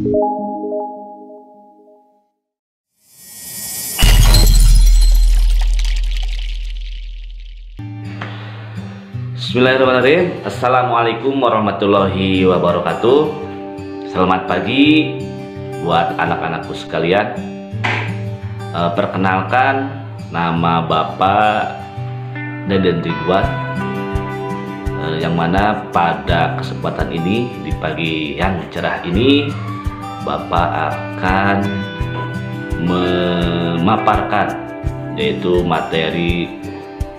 Bismillahirrahmanirrahim. Assalamualaikum warahmatullahi wabarakatuh. Selamat pagi buat anak-anakku sekalian. Perkenalkan, nama Bapak Deden Ridwan, yang mana pada kesempatan ini di pagi yang cerah ini Bapak akan memaparkan yaitu materi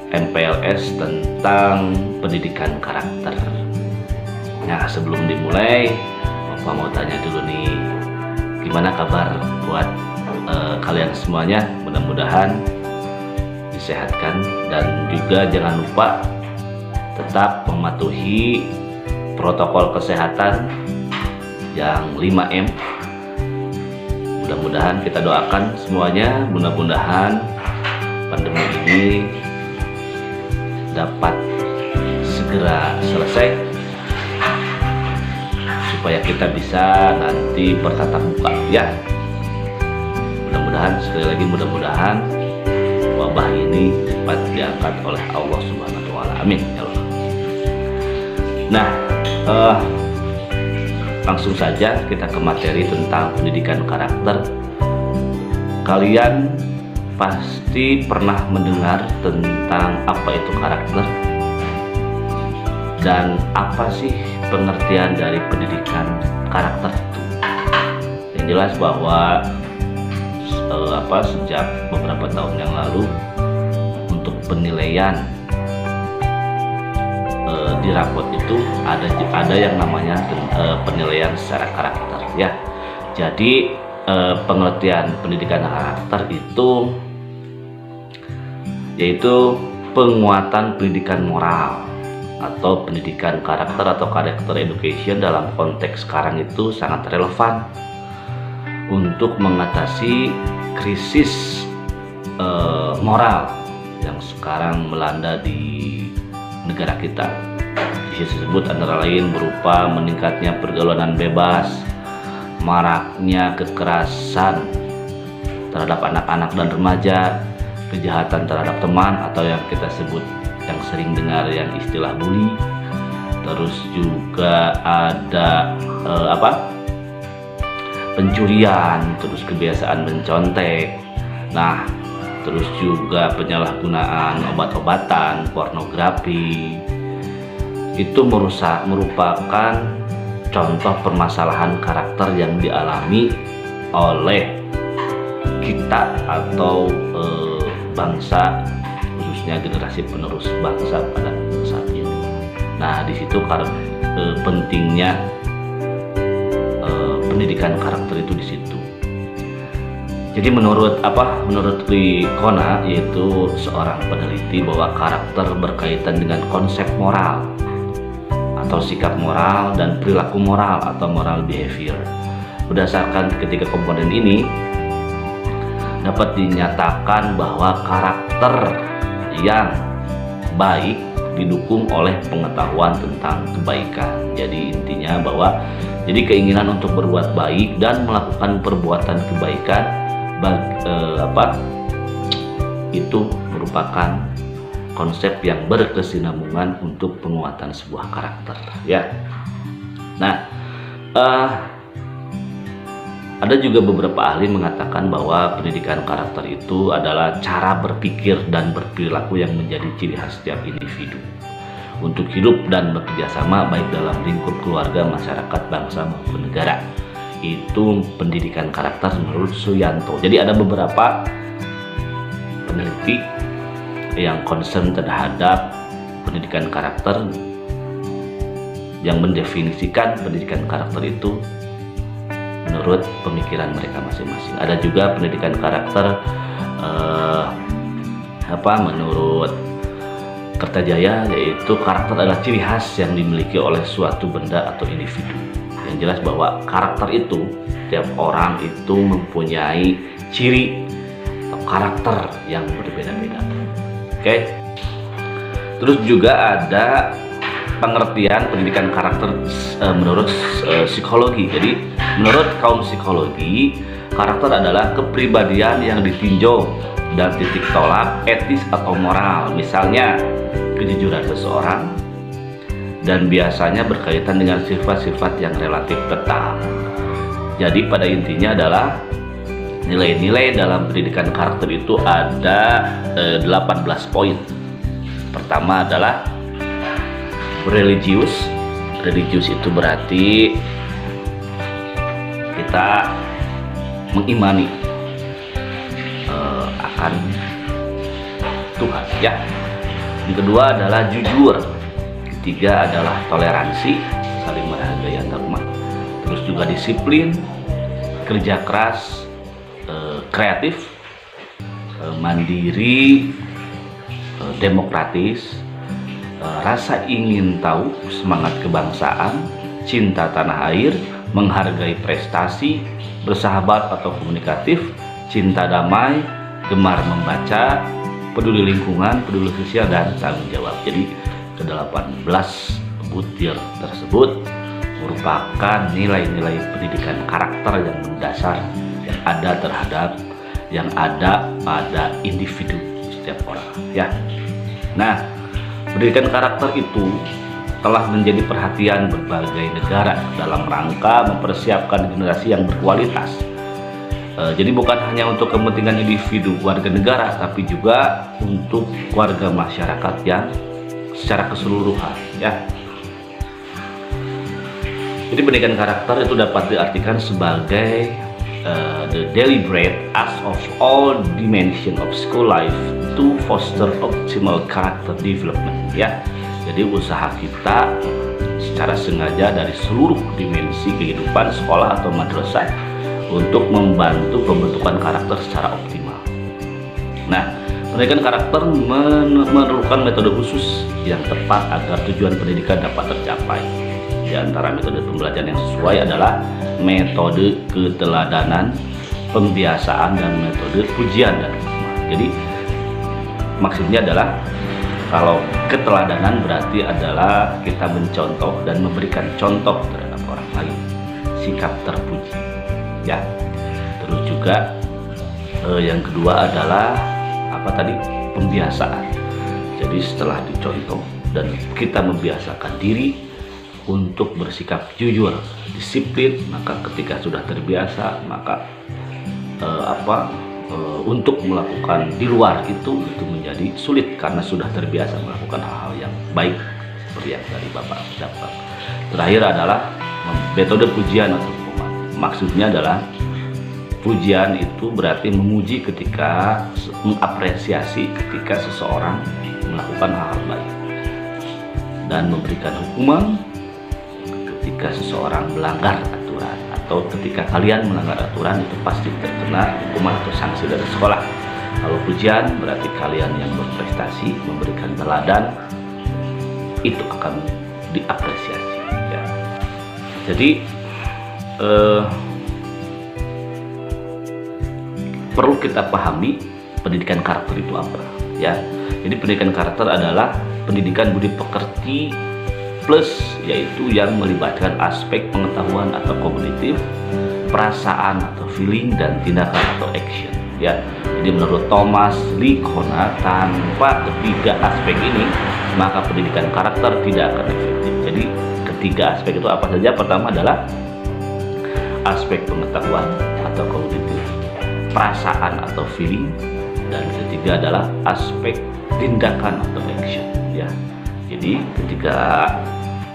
MPLS tentang pendidikan karakter. Nah, sebelum dimulai, Bapak mau tanya dulu nih, gimana kabar buat kalian semuanya? Mudah-mudahan disehatkan dan juga jangan lupa tetap mematuhi protokol kesehatan yang 5M. Mudah-mudahan kita doakan semuanya, mudah-mudahan pandemi ini dapat segera selesai supaya kita bisa nanti bertatap muka ya. Mudah-mudahan, sekali lagi mudah-mudahan wabah ini cepat diangkat oleh Allah Subhanahu wa Ta'ala. Amin ya Allah. Nah, langsung saja kita ke materi tentang pendidikan karakter. Kalian pasti pernah mendengar tentang apa itu karakter dan apa sih pengertian dari pendidikan karakter itu. Yang jelas bahwa sejak beberapa tahun yang lalu untuk penilaian di rapot itu ada yang namanya penilaian secara karakter ya. Jadi pengertian pendidikan karakter itu yaitu penguatan pendidikan moral atau pendidikan karakter atau character education dalam konteks sekarang itu sangat relevan untuk mengatasi krisis moral yang sekarang melanda di negara kita. Krisis tersebut antara lain berupa meningkatnya pergaulan bebas, maraknya kekerasan terhadap anak-anak dan remaja, kejahatan terhadap teman atau yang kita sebut yang sering dengar yang istilah bully. Terus juga ada pencurian, terus kebiasaan mencontek. Nah, terus juga penyalahgunaan obat-obatan, pornografi. Itu merupakan contoh permasalahan karakter yang dialami oleh kita atau bangsa, khususnya generasi penerus bangsa pada saat ini. Nah, di situ pentingnya pendidikan karakter itu di situ. Jadi menurut Kona, yaitu seorang peneliti, bahwa karakter berkaitan dengan konsep moral atau sikap moral dan perilaku moral atau moral behavior. Berdasarkan ketiga komponen ini dapat dinyatakan bahwa karakter yang baik didukung oleh pengetahuan tentang kebaikan. Jadi intinya bahwa keinginan untuk berbuat baik dan melakukan perbuatan kebaikan itu merupakan konsep yang berkesinambungan untuk penguatan sebuah karakter ya. Nah, ada juga beberapa ahli mengatakan bahwa pendidikan karakter itu adalah cara berpikir dan berperilaku yang menjadi ciri khas setiap individu untuk hidup dan bekerja sama baik dalam lingkup keluarga, masyarakat, bangsa maupun negara. Itu pendidikan karakter menurut Suyanto. Jadi ada beberapa peneliti yang concern terhadap pendidikan karakter yang mendefinisikan pendidikan karakter itu menurut pemikiran mereka masing-masing. Ada juga pendidikan karakter menurut Kertajaya, yaitu karakter adalah ciri khas yang dimiliki oleh suatu benda atau individu. Yang jelas bahwa karakter itu tiap orang itu mempunyai ciri atau karakter yang berbeda-beda. Oke. Terus juga ada pengertian pendidikan karakter menurut psikologi. Jadi Menurut kaum psikologi, karakter adalah kepribadian yang ditinjau dan titik tolak etis atau moral, misalnya kejujuran seseorang, dan biasanya berkaitan dengan sifat-sifat yang relatif tetap. Jadi pada intinya adalah nilai-nilai dalam pendidikan karakter itu ada 18 poin. Pertama adalah religius. Religius itu berarti kita mengimani akan Tuhan, ya. Yang kedua adalah jujur. Ketiga adalah toleransi, saling menghargai antar umat. Terus juga disiplin, kerja keras, kreatif, mandiri, demokratis, rasa ingin tahu, semangat kebangsaan, cinta tanah air, menghargai prestasi, bersahabat atau komunikatif, cinta damai, gemar membaca, peduli lingkungan, peduli sosial, dan tanggung jawab. Jadi ke-18 butir tersebut merupakan nilai-nilai pendidikan karakter yang mendasar yang ada pada individu setiap orang, ya. Nah, pendidikan karakter itu telah menjadi perhatian berbagai negara dalam rangka mempersiapkan generasi yang berkualitas. Jadi bukan hanya untuk kepentingan individu warga negara, tapi juga untuk warga masyarakat yang secara keseluruhan, ya. Jadi pendidikan karakter itu dapat diartikan sebagai the deliberate act of all dimension of school life to foster optimal character development, ya. Jadi usaha kita secara sengaja dari seluruh dimensi kehidupan sekolah atau madrasah untuk membantu pembentukan karakter secara optimal. Nah, pendidikan karakter memerlukan metode khusus yang tepat agar tujuan pendidikan dapat tercapai. Di antara metode pembelajaran yang sesuai adalah metode keteladanan, pembiasaan, dan metode pujian dan hikmah. Jadi maksudnya adalah kalau keteladanan berarti adalah kita mencontoh dan memberikan contoh terhadap orang lain, sikap terpuji, ya. Terus juga yang kedua adalah pembiasaan. Jadi setelah dicontoh dan kita membiasakan diri untuk bersikap jujur, disiplin, maka ketika sudah terbiasa, maka untuk melakukan di luar itu menjadi sulit karena sudah terbiasa melakukan hal-hal yang baik seperti yang tadi Bapak dapat. Terakhir adalah metode pujian atau hukuman. Maksudnya adalah pujian itu berarti memuji ketika mengapresiasi ketika seseorang melakukan hal-hal baik, dan memberikan hukuman ketika seseorang melanggar aturan, atau ketika kalian melanggar aturan itu pasti terkena hukuman atau sanksi dari sekolah. Kalau pujian berarti kalian yang berprestasi, memberikan teladan, itu akan diapresiasi, ya. Jadi perlu kita pahami pendidikan karakter itu apa, ya. Jadi pendidikan karakter adalah pendidikan budi pekerti plus, yaitu yang melibatkan aspek pengetahuan atau kognitif, perasaan atau feeling, dan tindakan atau action, ya. Jadi menurut Thomas Lickona, tanpa ketiga aspek ini maka pendidikan karakter tidak akan efektif. Jadi ketiga aspek itu apa saja? Pertama adalah aspek pengetahuan atau kognitif, perasaan atau feeling, dan ketiga adalah aspek tindakan atau action, ya. Jadi ketiga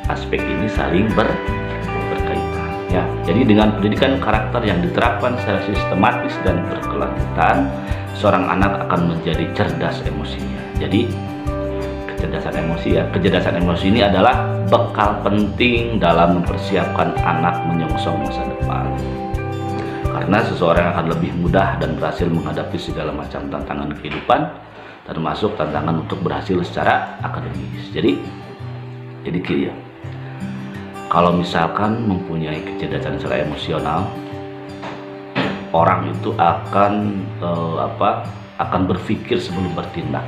aspek ini saling berkaitan, ya. Jadi dengan pendidikan karakter yang diterapkan secara sistematis dan berkelanjutan, seorang anak akan menjadi cerdas emosinya. Jadi kecerdasan emosi, ya. Kecerdasan emosi ini adalah bekal penting dalam mempersiapkan anak menyongsong masa depan. Karena seseorang akan lebih mudah dan berhasil menghadapi segala macam tantangan kehidupan, termasuk tantangan untuk berhasil secara akademis. Jadi ya, kalau misalkan mempunyai kecerdasan secara emosional, orang itu akan berpikir sebelum bertindak.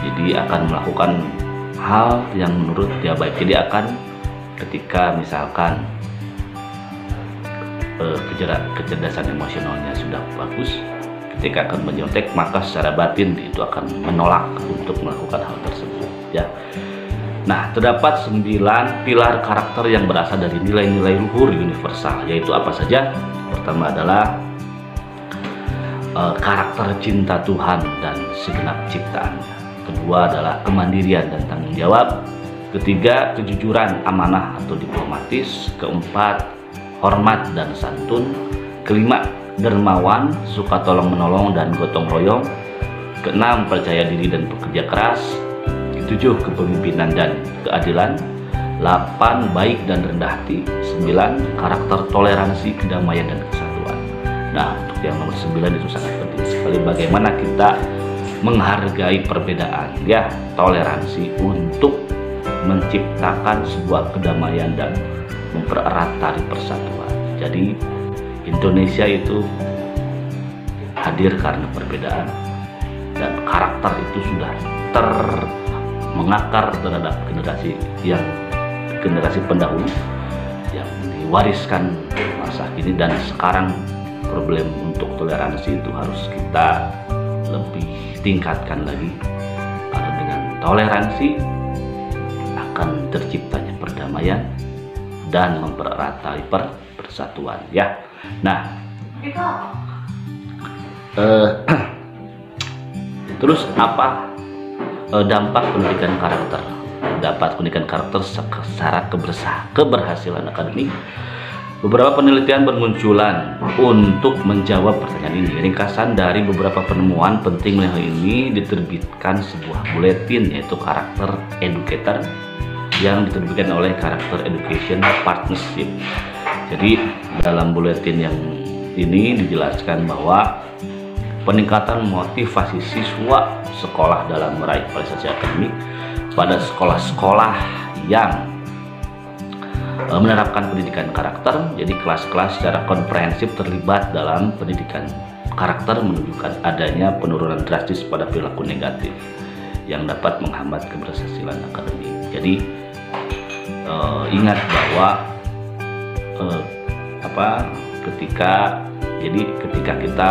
Jadi akan melakukan hal yang menurut dia baik. Jadi akan ketika misalkan kecerdasan emosionalnya sudah bagus, ketika akan menyontek maka secara batin itu akan menolak untuk melakukan hal tersebut ya. Nah, terdapat 9 pilar karakter yang berasal dari nilai-nilai luhur universal, yaitu apa saja? Pertama adalah karakter cinta Tuhan dan segenap ciptaannya. Kedua adalah kemandirian dan tanggung jawab. Ketiga, kejujuran, amanah atau diplomatis. Keempat, hormat dan santun. Kelima, dermawan, suka tolong menolong dan gotong royong. Keenam, percaya diri dan bekerja keras. Ketujuh, kepemimpinan dan keadilan. 8, baik dan rendah hati. 9, karakter toleransi, kedamaian dan kesatuan. Nah, untuk yang nomor 9 itu sangat penting sekali, bagaimana kita menghargai perbedaan ya, toleransi untuk menciptakan sebuah kedamaian dan mempererat tali persatuan. Jadi Indonesia itu hadir karena perbedaan, dan karakter itu sudah mengakar terhadap generasi pendahulu yang diwariskan masa kini, dan sekarang problem untuk toleransi itu harus kita lebih tingkatkan lagi, karena dengan toleransi akan terciptanya perdamaian dan mempererat tali persatuan ya. Nah, terus apa dampak pendidikan karakter? Dapat pendidikan karakter secara keberhasilan akademik. Beberapa penelitian bermunculan untuk menjawab pertanyaan ini. Ringkasan dari beberapa penemuan penting ini diterbitkan sebuah buletin, yaitu Karakter Educator, yang diterbitkan oleh Karakter Education Partnership. Jadi dalam buletin yang ini dijelaskan bahwa peningkatan motivasi siswa sekolah dalam meraih prestasi akademik pada sekolah-sekolah yang menerapkan pendidikan karakter. Jadi kelas-kelas secara komprehensif terlibat dalam pendidikan karakter menunjukkan adanya penurunan drastis pada perilaku negatif yang dapat menghambat keberhasilan akademik. Jadi ingat bahwa ketika kita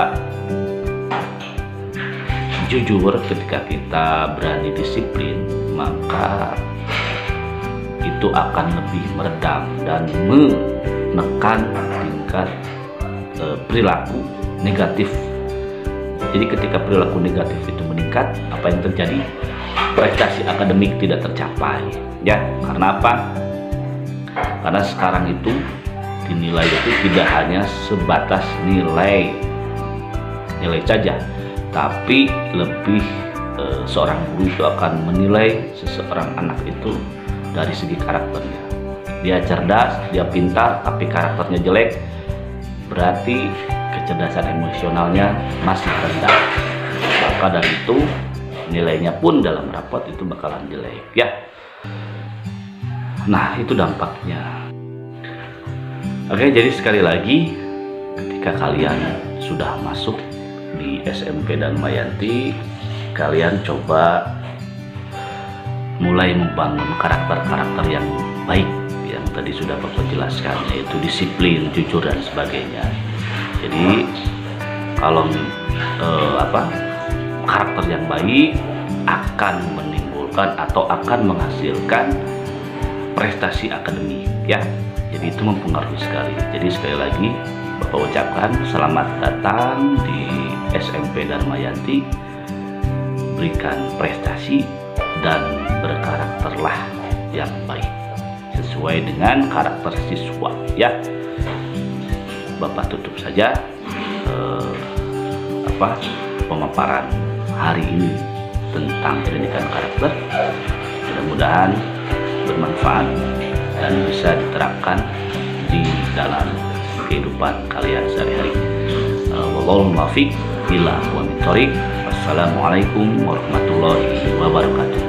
jujur, ketika kita berani disiplin, maka itu akan lebih meredam dan menekan tingkat perilaku negatif. Jadi ketika perilaku negatif itu meningkat, apa yang terjadi? Prestasi akademik tidak tercapai ya. Karena apa? Karena sekarang itu dinilai itu tidak hanya sebatas nilai saja, tapi lebih seorang guru itu akan menilai seseorang anak itu dari segi karakternya. Dia cerdas, dia pintar, tapi karakternya jelek, berarti kecerdasan emosionalnya masih rendah. Maka dari itu nilainya pun dalam rapot itu bakalan jelek ya. Nah, itu dampaknya. Oke, jadi sekali lagi, ketika kalian sudah masuk di SMP dan Mayanti, kalian coba mulai membangun karakter-karakter yang baik yang tadi sudah Bapak jelaskan, yaitu disiplin, jujur dan sebagainya. Jadi kalau karakter yang baik akan menimbulkan atau akan menghasilkan prestasi akademik ya. Jadi itu mempengaruhi sekali. Jadi sekali lagi Bapak ucapkan selamat datang di SMP Dharma Yanti. Berikan prestasi dan berkarakterlah yang baik sesuai dengan karakter siswa ya. Bapak tutup saja pemaparan hari ini tentang pendidikan karakter. Mudah-mudahan bermanfaat dan bisa diterapkan di dalam kehidupan kalian sehari-hari. Wallahul muwaffiq ila aqwamit thoriq. Wassalamualaikum warahmatullahi wabarakatuh.